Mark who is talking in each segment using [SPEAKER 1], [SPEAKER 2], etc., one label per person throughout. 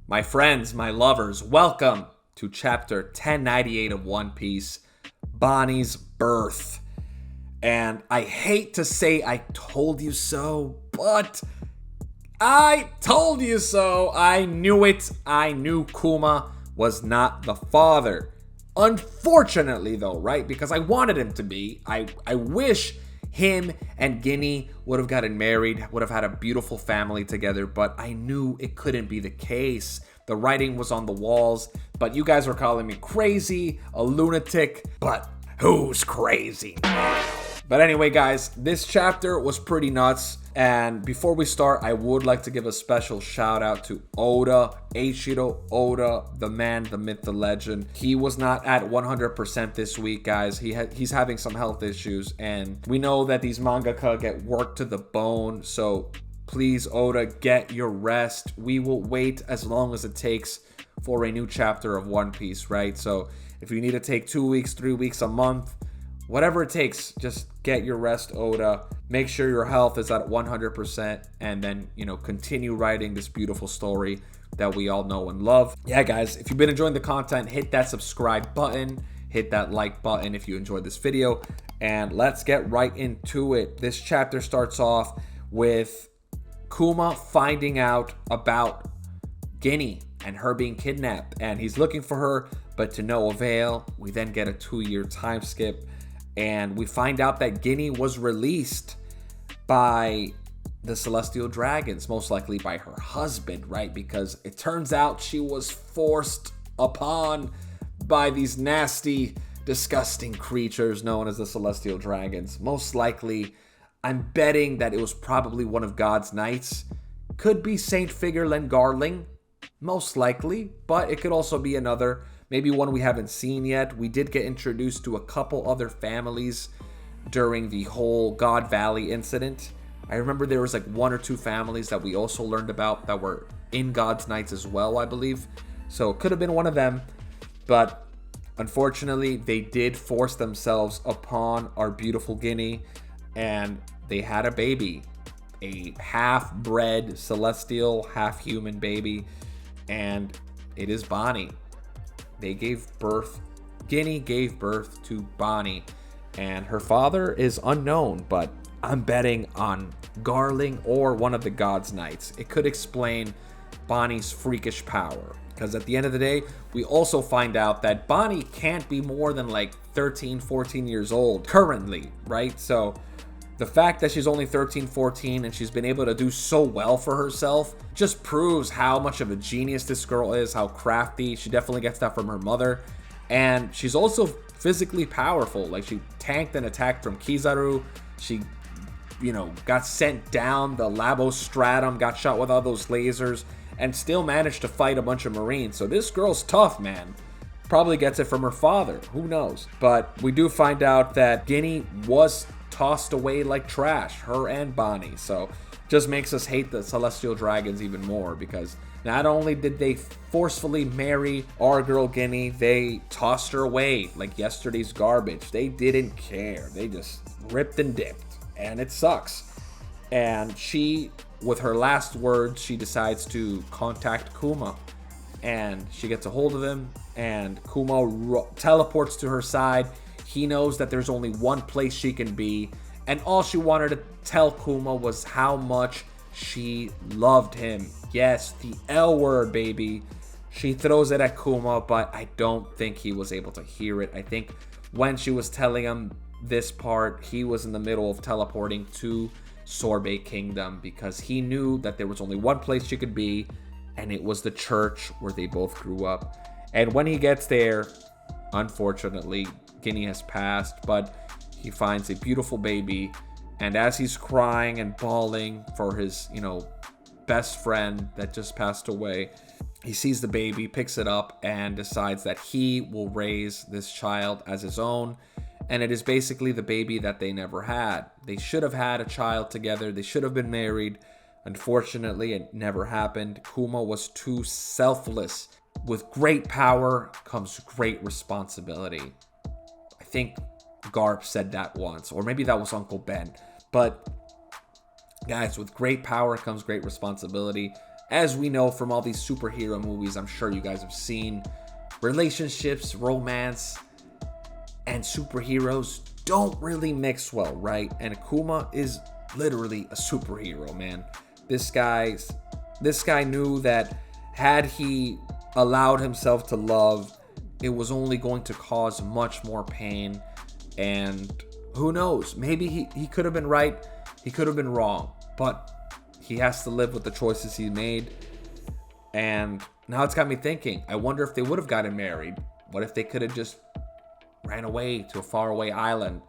[SPEAKER 1] My friends, my lovers, welcome to chapter 1098 of One Piece, Bonnie's Birth. And I hate to say I told you so, but I told you so. I knew it. I knew Kuma was not the father. Unfortunately, though, right? Because I wanted him to be. I wish him and Guinea would have gotten married, would have had a beautiful family together, but I knew it couldn't be the case. The writing was on the walls, but you guys were calling me crazy, a lunatic, but who's crazy now? But anyway, guys, this chapter was pretty nuts. And before we start, I would like to give a special shout out to Oda, Eiichiro Oda, the man, the myth, the legend. He was not at 100% this week, guys. He's having some health issues, and we know that these mangaka get worked to the bone. So please, Oda, get your rest. We will wait as long as it takes for a new chapter of One Piece, right? So if you need to take 2 weeks, 3 weeks, a month, whatever it takes, just get your rest, Oda. Make sure your health is at 100%, and then, continue writing this beautiful story that we all know and love. Yeah, guys, if you've been enjoying the content, hit that subscribe button, hit that like button if you enjoyed this video, and let's get right into it. This chapter starts off with Kuma finding out about Guinea and her being kidnapped, and he's looking for her, but to no avail. We then get a 2-year time skip, and we find out that Guinea was released by the Celestial Dragons, most likely by her husband, right? Because it turns out she was forced upon by these nasty, disgusting creatures known as the Celestial Dragons. Most likely, I'm betting that it was probably one of God's Knights. Could be Saint Figurlen Garling, most likely, but it could also be another. Maybe one we haven't seen yet. We did get introduced to a couple other families during the whole God Valley incident. I remember there was like 1 or 2 families that we also learned about that were in God's Knights as well, I believe. So it could have been one of them. But unfortunately, they did force themselves upon our beautiful Guinea, and they had a baby. A half-bred celestial, half-human baby. And it is Bonnie. Guinea gave birth to Bonnie, and her father is unknown, but I'm betting on Garling or one of the God's Knights. It could explain Bonnie's freakish power, because at the end of the day, we also find out that Bonnie can't be more than like 13, 14 years old currently, right? So the fact that she's only 13, 14 and she's been able to do so well for herself just proves how much of a genius this girl is, how crafty. She definitely gets that from her mother. And she's also physically powerful. Like, she tanked an attack from Kizaru. She, got sent down the Labostratum, got shot with all those lasers, and still managed to fight a bunch of Marines. So this girl's tough, man. Probably gets it from her father. Who knows? But we do find out that Guinea was tossed away like trash, her and Bonnie. So just makes us hate the Celestial Dragons even more, because not only did they forcefully marry our girl Guinea, they tossed her away like yesterday's garbage. They didn't care. They just ripped and dipped, and it sucks. And she, with her last words, she decides to contact Kuma, and she gets a hold of him, and Kuma teleports to her side. He knows that there's only one place she can be, and all she wanted to tell Kuma was how much she loved him. Yes, the L word, baby. She throws it at Kuma, but I don't think he was able to hear it. I think when she was telling him this part, he was in the middle of teleporting to Sorbet Kingdom, because he knew that there was only one place she could be, and it was the church where they both grew up. And when he gets there, unfortunately, Guinea has passed, but he finds a beautiful baby, and as he's crying and bawling for his, best friend that just passed away, he sees the baby, picks it up, and decides that he will raise this child as his own. And it is basically the baby that they never had. They should have had a child together. They should have been married. Unfortunately, it never happened. Kuma was too selfless. With great power comes great responsibility. I think Garp said that once, or maybe that was Uncle Ben. But guys, with great power comes great responsibility. as we know from all these superhero movies I'm sure you guys have seen, relationships, romance, and superheroes don't really mix well, right? And Kuma is literally a superhero, man. This guy knew that had he allowed himself to love, it was only going to cause much more pain. And who knows, maybe he could have been right, he could have been wrong, but he has to live with the choices he made. And now it's got me thinking, I wonder if they would have gotten married. What if they could have just ran away to a faraway island?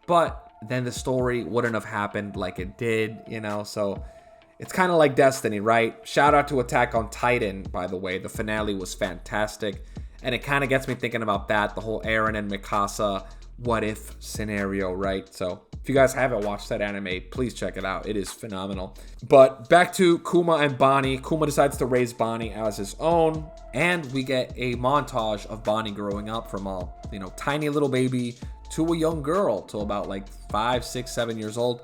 [SPEAKER 1] But then the story wouldn't have happened like it did, so it's kind of like destiny, right? Shout out to Attack on Titan, by the way. The finale was fantastic, and it kind of gets me thinking about that, the whole Eren and Mikasa what if scenario, right? So if you guys haven't watched that anime, please check it out. It is phenomenal. But back to Kuma and Bonnie. Kuma decides to raise Bonnie as his own, and we get a montage of Bonnie growing up from a tiny little baby to a young girl, to about like 5, 6, 7 years old.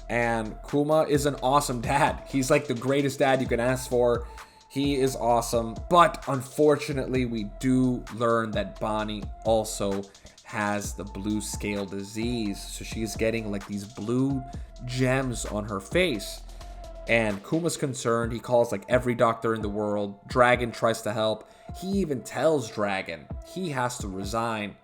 [SPEAKER 1] And Kuma is an awesome dad. He's like the greatest dad you can ask for. He is awesome. But unfortunately, we do learn that Bonnie also has the blue scale disease. So she's getting like these blue gems on her face. And Kuma's concerned. He calls like every doctor in the world. Dragon tries to help. He even tells Dragon he has to resign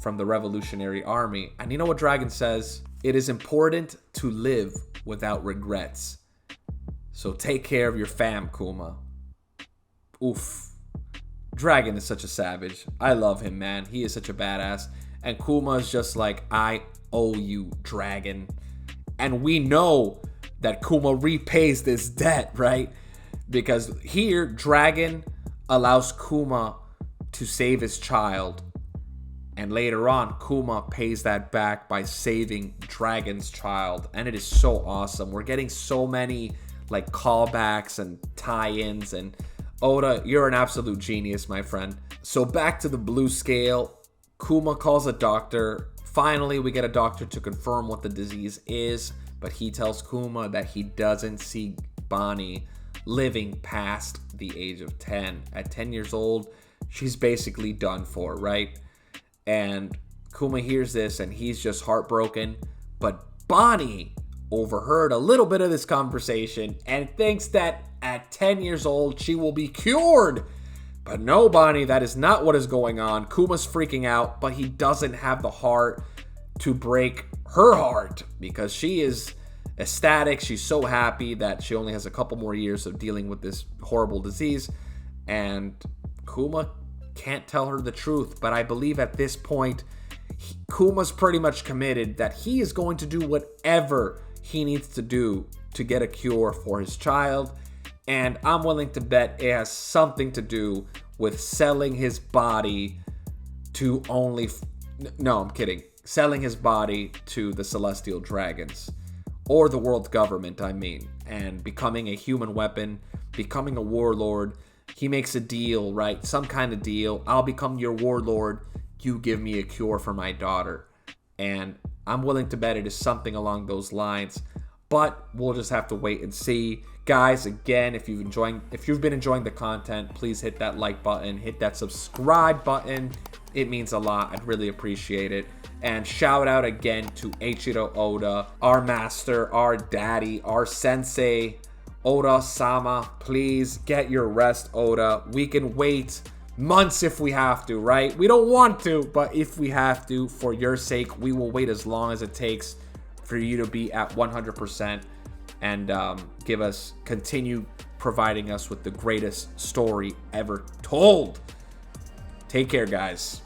[SPEAKER 1] from the Revolutionary Army. And you know what Dragon says? It is important to live without regrets. So take care of your fam, Kuma. Oof. Dragon is such a savage. I love him, man. He is such a badass. And Kuma is just like, I owe you, Dragon. And we know that Kuma repays this debt, right? Because here, Dragon allows Kuma to save his child. And later on, Kuma pays that back by saving Dragon's child. And it is so awesome. We're getting so many like callbacks and tie-ins. And Oda, you're an absolute genius, my friend. So back to the blue scale. Kuma calls a doctor. Finally, we get a doctor to confirm what the disease is. But he tells Kuma that he doesn't see Bonnie living past the age of 10. At 10 years old, she's basically done for, right? And Kuma hears this and he's just heartbroken. But Bonnie overheard a little bit of this conversation and thinks that at 10 years old, she will be cured. But no, Bonnie, that is not what is going on. Kuma's freaking out, but he doesn't have the heart to break her heart because she is ecstatic. She's so happy that she only has a couple more years of dealing with this horrible disease. And Kuma can't tell her the truth, but I believe at this point Kuma's pretty much committed that he is going to do whatever he needs to do to get a cure for his child, and I'm willing to bet it has something to do with selling his body to selling his body to the Celestial Dragons, or the world government, and becoming a human weapon, becoming a warlord. He makes a deal, right? Some kind of deal. I'll become your warlord. You give me a cure for my daughter. And I'm willing to bet it is something along those lines. But we'll just have to wait and see. Guys, again, if you've been enjoying the content, please hit that like button. Hit that subscribe button. It means a lot. I'd really appreciate it. And shout out again to Eiichiro Oda, our master, our daddy, our sensei, Oda-sama. Please get your rest, Oda. We can wait months if we have to, right? We don't want to, but if we have to, for your sake, we will wait as long as it takes for you to be at 100% and continue providing us with the greatest story ever told. Take care, guys.